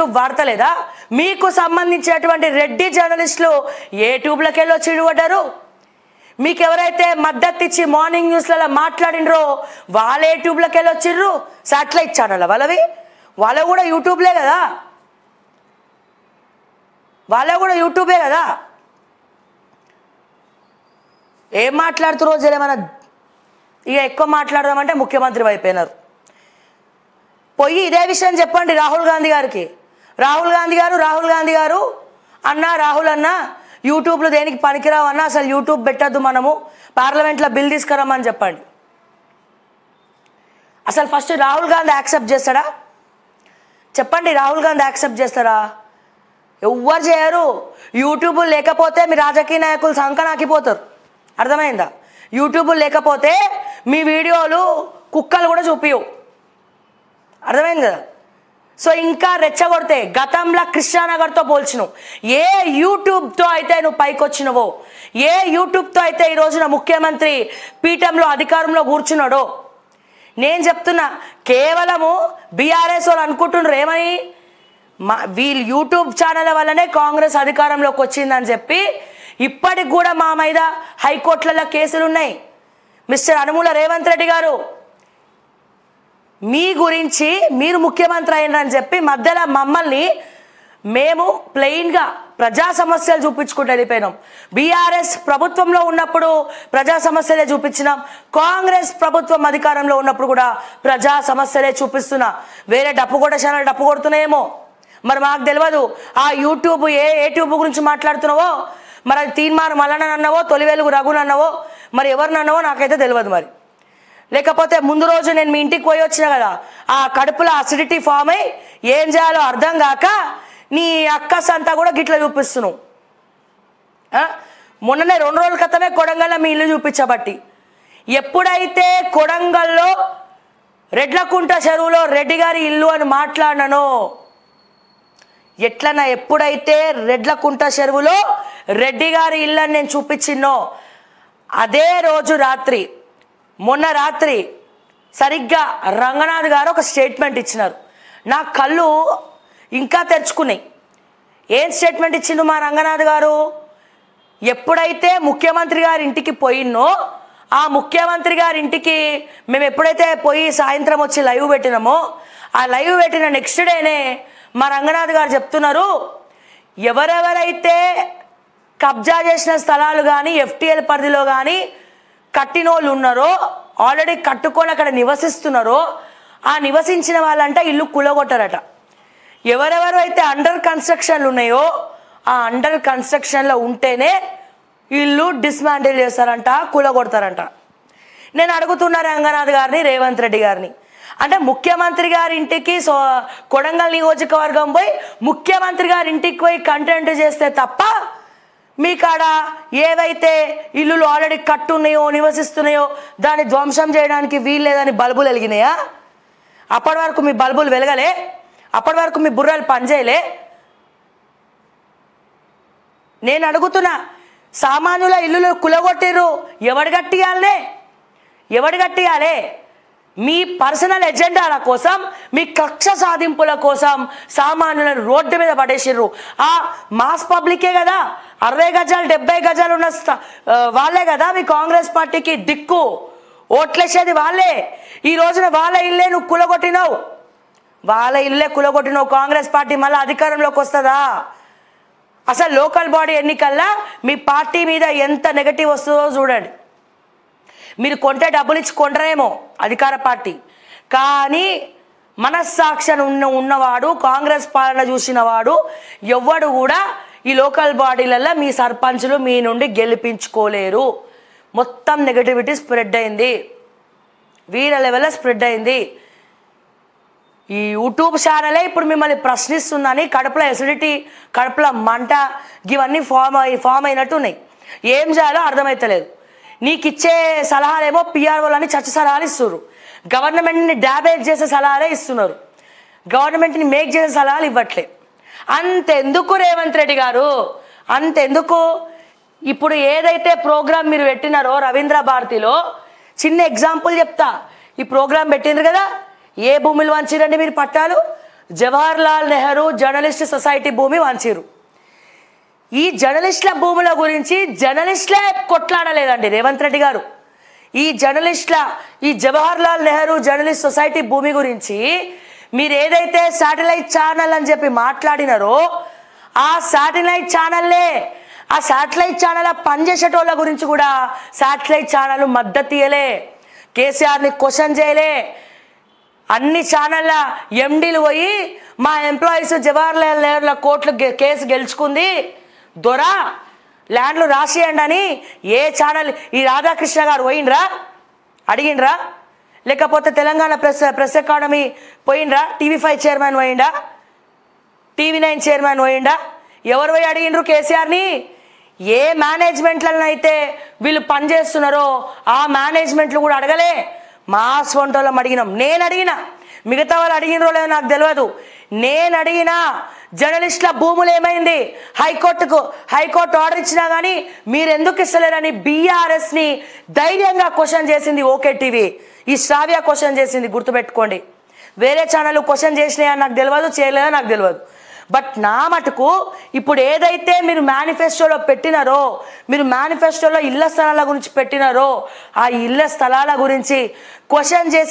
YouTube వాడతలేదా? మీకు సంబంధించినటువంటి రెడ్డి జర్నలిస్టులు ఏ ట్యూబ్లోకి వెళ్ళి చిడుపడ్డారు? మీకు ఎవరైతే మద్దతు ఇచ్చి మార్నింగ్ న్యూస్లలో మాట్లాడినరో వాళ్ళే యూట్యూబ్లోకి వెళ్ళి వచ్చిర్రు. శాటిలైట్ ఛానల్ వాళ్ళవి కూడా యూట్యూబ్లే కదా, యూట్యూబే కదా. ఏం మాట్లాడుతురో జరేమన్నా ఇక ఎక్కువ మాట్లాడదామంటే ముఖ్యమంత్రి అయిపోయినారు. పోయి ఇదే విషయం చెప్పండి రాహుల్ గాంధీ గారికి. రాహుల్ గాంధీ గారు రాహుల్ అన్న యూట్యూబ్లో దేనికి పనికిరావు అన్న, అసలు యూట్యూబ్ పెట్టద్దు, మనము పార్లమెంట్లో బిల్ తీసుకురమ్మని చెప్పండి. అసలు ఫస్ట్ రాహుల్ గాంధీ యాక్సెప్ట్ చేస్తాడా? చెప్పండి, రాహుల్ గాంధీ యాక్సెప్ట్ చేస్తారా? ఎవ్వరు చేయరు. యూట్యూబ్ లేకపోతే మీ రాజకీయ నాయకులు సంకనాకిపోతారు. అర్థమైందా? యూట్యూబ్ లేకపోతే మీ వీడియోలు కుక్కలు కూడా చూపియవు. అర్థమైంది కదా? సో ఇంకా రెచ్చగొడితే గతంలో కృష్ణానగర్తో పోల్చినావు. ఏ యూట్యూబ్తో అయితే నువ్వు పైకి వచ్చినవో, ఏ యూట్యూబ్తో అయితే ఈ రోజున ముఖ్యమంత్రి పీఠంలో అధికారంలో కూర్చున్నాడో, నేను చెప్తున్నా, కేవలము బీఆర్ఎస్ వాళ్ళు అనుకుంటున్నారు ఏమని, వీళ్ళు యూట్యూబ్ ఛానల్ వల్లనే కాంగ్రెస్ అధికారంలోకి వచ్చిందని చెప్పి ఇప్పటికి కూడా మా మీద హైకోర్టులలో కేసులు ఉన్నాయి. మిస్టర్ అనుమూల రేవంత్ రెడ్డి గారు, మీ గురించి మీరు ముఖ్యమంత్రి అయినని చెప్పి మధ్యలో మమ్మల్ని మేము ప్లెయిన్గా ప్రజా సమస్యలు చూపించుకుంటూ వెళ్ళిపోయినాం. బీఆర్ఎస్ ప్రభుత్వంలో ఉన్నప్పుడు ప్రజా సమస్యలే చూపించినాం, కాంగ్రెస్ ప్రభుత్వం అధికారంలో ఉన్నప్పుడు కూడా ప్రజా సమస్యలే చూపిస్తున్నా. వేరే డప్పు కొట్టే ఛానల్ డప్పు కొడుతున్నాయేమో, మరి మాకు తెలియదు. ఆ యూట్యూబ్ ఏ ట్యూబ్ గురించి మాట్లాడుతున్నావో, మరి అది తీన్మార్ మల్లన్న అన్నవో, తొలివేలుగు రఘుని అన్నవో, మరి ఎవరిని అన్నవో నాకైతే తెలియదు. మరి లేకపోతే ముందు రోజు నేను మీ ఇంటికి పోయి వచ్చినా కదా, ఆ కడుపులో అసిడిటీ ఫామ్ అయ్యి ఏం చేయాలో అర్థం కాక నీ అక్కస్ అంతా కూడా గిట్ల చూపిస్తున్నావు. మొన్ననే 2 రోజుల క్రితమే కొడంగల్లో మీ ఇల్లు చూపించబట్టి, ఎప్పుడైతే కొడంగల్లో రెడ్లకుంట చెరువులో రెడ్డి గారి ఇల్లు అని మాట్లాడినానో, ఎట్లన్నా ఎప్పుడైతే రెడ్లకుంట చెరువులో రెడ్డి గారి ఇల్లు అని నేను చూపించినో, అదే రోజు రాత్రి, మొన్న రాత్రి సరిగ్గా రంగనాథ్ గారు ఒక స్టేట్మెంట్ ఇచ్చినారు. నా కళ్ళు ఇంకా తెరుచుకున్నాయి. ఏం స్టేట్మెంట్ ఇచ్చిండు మా రంగనాథ్ గారు? ఎప్పుడైతే ముఖ్యమంత్రి గారి ఇంటికి పోయినో, ఆ ముఖ్యమంత్రి గారి ఇంటికి మేము ఎప్పుడైతే పోయి సాయంత్రం వచ్చి లైవ్ పెట్టినామో, ఆ లైవ్ పెట్టిన నెక్స్ట్ డేనే మా రంగనాథ్ గారు చెప్తున్నారు, ఎవరెవరైతే కబ్జా చేసిన స్థలాలు కానీ ఎఫ్టీఎల్ పరిధిలో కానీ కట్టినోళ్ళు ఉన్నారో, ఆల్రెడీ కట్టుకొని అక్కడ నివసిస్తున్నారో, ఆ నివసించిన వాళ్ళంటే ఇల్లు కూలగొట్టారట. ఎవరెవరు అయితే అండర్ కన్స్ట్రక్షన్లు ఉన్నాయో, ఆ అండర్ కన్స్ట్రక్షన్లో ఉంటేనే ఇల్లు డిస్మాంటిల్ చేస్తారంట, కూలగొడతారంట. నేను అడుగుతున్నా రంగనాథ్ గారిని, రేవంత్ రెడ్డి గారిని, అంటే ముఖ్యమంత్రి గారి ఇంటికి కొడంగల్ నియోజకవర్గం పోయి ముఖ్యమంత్రి గారి ఇంటికి పోయి కంటెంట్ చేస్తే తప్ప మీ కాడ ఏవైతే ఇల్లులు ఆల్రెడీ కట్టున్నాయో నివసిస్తున్నాయో దాన్ని ధ్వంసం చేయడానికి వీల్లేదని బల్బులు వెలిగినాయా? అప్పటి వరకు మీ బల్బులు వెలగలే? అప్పటి వరకు మీ బుర్రలు పనిచేయలే? నేను అడుగుతున్నా, సామాన్యుల ఇల్లులు కులగొట్టిర్రు, ఎవడు కట్టియాలే? మీ పర్సనల్ ఎజెండాల కోసం, మీ కక్ష సాధింపుల కోసం సామాన్యులను రోడ్డు మీద పడేసిర్రు. ఆ మాస్ పబ్లికే కదా, 60 గజాలు 70 గజాలు ఉన్న వాళ్ళే కదా మీ కాంగ్రెస్ పార్టీకి దిక్కు, ఓట్లేసేది వాళ్ళే. ఈ రోజున వాళ్ళ ఇల్లే నువ్వు కులగొట్టినావు, కాంగ్రెస్ పార్టీ మళ్ళీ అధికారంలోకి వస్తుందా? అసలు లోకల్ బాడీ ఎన్నికల్లో మీ పార్టీ మీద ఎంత నెగటివ్ వస్తుందో చూడండి. మీరు కొంటే డబ్బులు ఇచ్చి కొంటరేమో అధికార పార్టీ, కానీ మనస్సాక్షి ఉన్నవాడు, కాంగ్రెస్ పాలన చూసినవాడు ఎవ్వడు కూడా ఈ లోకల్ బాడీలలో మీ సర్పంచులు మీ నుండి గెలిపించుకోలేరు. మొత్తం నెగటివిటీ స్ప్రెడ్ అయింది, వీళ్ళ లెవెల్లో స్ప్రెడ్ అయింది. ఈ యూట్యూబ్ ఛానలే ఇప్పుడు మిమ్మల్ని ప్రశ్నిస్తుందని, కడుపులో ఎసిడిటీ, కడుపులో మంట ఇవన్నీ ఫామ్ అయినట్టు ఉన్నాయి. ఏం చేయాలో అర్థమవుతలేదు. నీకు ఇచ్చే సలహాలేమో పిఆర్ఓలని చచ్చ సలహాలు ఇస్తున్నారు, గవర్నమెంట్ని డ్యామేజ్ చేసే సలహాలే ఇస్తున్నారు, గవర్నమెంట్ని మేక్ చేసే సలహాలు ఇవ్వట్లే. అంతెందుకు రేవంత్ రెడ్డి గారు, అంతెందుకు? ఇప్పుడు ఏదైతే ప్రోగ్రాం మీరు పెట్టినారో రవీంద్ర భారతిలో, చిన్న ఎగ్జాంపుల్ చెప్తా. ఈ ప్రోగ్రాం పెట్టిండ్రు కదా, ఏ భూములు వంచిరండి మీరు పట్టాలు? జవహర్లాల్ నెహ్రూ జర్నలిస్ట్ సొసైటీ భూమి వంచిరు. ఈ జర్నలిస్టుల భూముల గురించి జర్నలిస్టులే కొట్లాడలేదండి రేవంత్ రెడ్డి గారు. ఈ జవహర్లాల్ నెహ్రూ జర్నలిస్ట్ సొసైటీ భూమి గురించి మీరు ఏదైతే శాటిలైట్ ఛానల్ అని చెప్పి మాట్లాడినారో ఆ శాటిలైట్ ఛానల్ పనిచేసేటోళ్ళ గురించి కూడా శాటిలైట్ ఛానల్ మద్దతు ఇయ్యలే, కేసీఆర్ని క్వశ్చన్ చేయలే. అన్ని ఛానళ్ళ ఎండీలు పోయి మా ఎంప్లాయీస్ జవహర్లాల్ నెహ్రూ కోర్టులు కేసు గెలుచుకుంది దొరా ల్యాండ్లు రాసియండి అని ఏ ఛానల్ ఈ రాధాకృష్ణ గారు పోయిండ్రా అడిగిండ్రా? లేకపోతే తెలంగాణ ప్రెస్ అకాడమీ పోయిండ్రా? TV5 చైర్మన్ పోయిండా? TV9 చైర్మన్ పోయిండా? ఎవరు పోయి అడిగిండ్రు కేసీఆర్ని? ఏ మేనేజ్మెంట్లను అయితే వీళ్ళు పనిచేస్తున్నారో ఆ మేనేజ్మెంట్లు కూడా అడగలే. మా స్వంటోళ్ళం అడిగినాం. నేను అడిగినా, మిగతా వాళ్ళు అడిగినరో లేదో నాకు తెలియదు. నేను అడిగినా జర్నలిస్టుల భూములు ఏమైంది? హైకోర్టు ఆర్డర్ ఇచ్చినా కానీ మీరు ఎందుకు ఇస్తలేరని బీఆర్ఎస్ని ధైర్యంగా క్వశ్చన్ చేసింది ఓకే టీవీ. ఈ శ్రావ్య క్వశ్చన్ చేసింది, గుర్తుపెట్టుకోండి. వేరే ఛానల్ క్వశ్చన్ చేసినాయని నాకు తెలియదు, చేయలేదో నాకు తెలియదు. బట్ నా మటుకు ఇప్పుడు ఏదైతే మీరు మేనిఫెస్టోలో పెట్టినారో, మీరు మేనిఫెస్టోలో ఇళ్ల స్థలాల గురించి పెట్టినారో ఆ ఇళ్ల స్థలాల గురించి క్వశ్చన్ చేసి